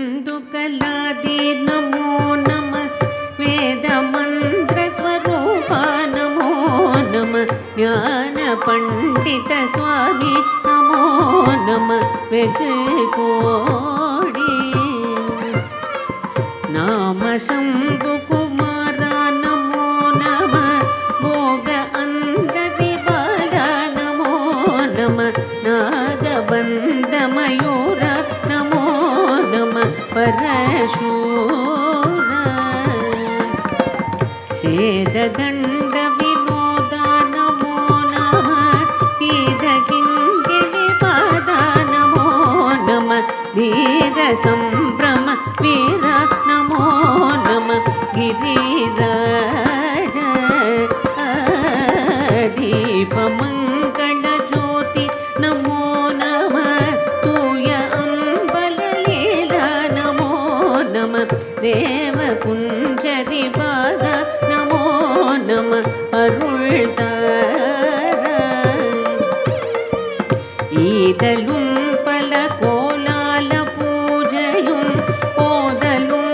नादबिन्दुकलादि नमो नमः वेदमन्त्रस्वरूपा नमो नमः ज्ञानपण्डितस्वामी नमो नमः वेदकोटि नाम शम्भुकुमारा नमो नमः भोग अन्तरिबाला नमो नमः नागबन्धमयूरा नमो नमः परशूर शेददण्डविनोदा नमो नमः कीदकिङ्किणिपादा नमो नमः धीरसम्भ्रम वीर नमो नमः गिरिराज दीपमङ्गलज्योति नमो नमः तूय अम्बललीला नमो नमः देवकुञ्जरिपाद नमो नमः अरुळ्तार ईदलुं पलकोलाल पूजयुं ओदलुं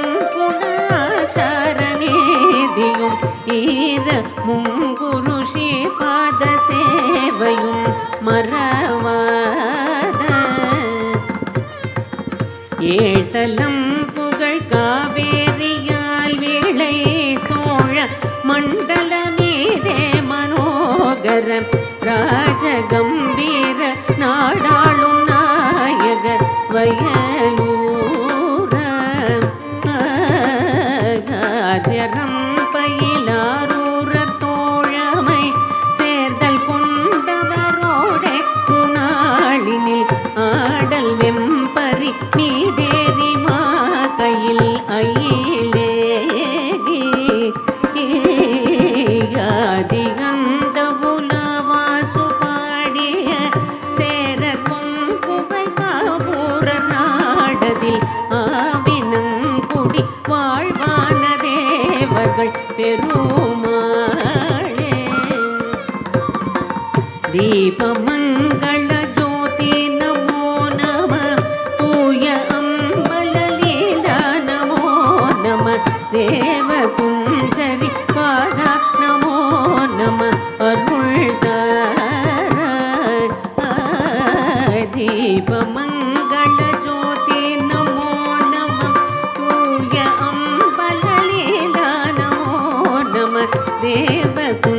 गुणाशरणेदियुं ईर मुङ्गुरु श्रीपाद सेवयुं मरवाद ஏழ்தலம் புகழ் காவேரியால் வேளை சோழ மண்டலமீதே மனோகர ராஜகம்பீர நாடாளும் நாயக வயலூர ஆதிரம் பயிலாரூர தோழமை சேர்தல் கொண்டவரோடே உணாளினில் ஆடல் வெம்பரி மீதேறி மாகையில் அயிலேகி ஆதிகந்த உலவாசு பாடிய சேரர் பொங்குவை காபூர நாடதில் ஆவினங்குடி வாழ்வான தேவர்கள் பெருமாளே தீபமங்கள ஜோதி நமோ நமः தூய அம்பலலீலா நமோ நமः தேவகுஞ்சரி பாதா நமோ நமः அருள்தார தீபமங்கள ஜோதி நமோ நமः தூய அம்பலலீலா நமோ நமः தேவகுஞ்சரி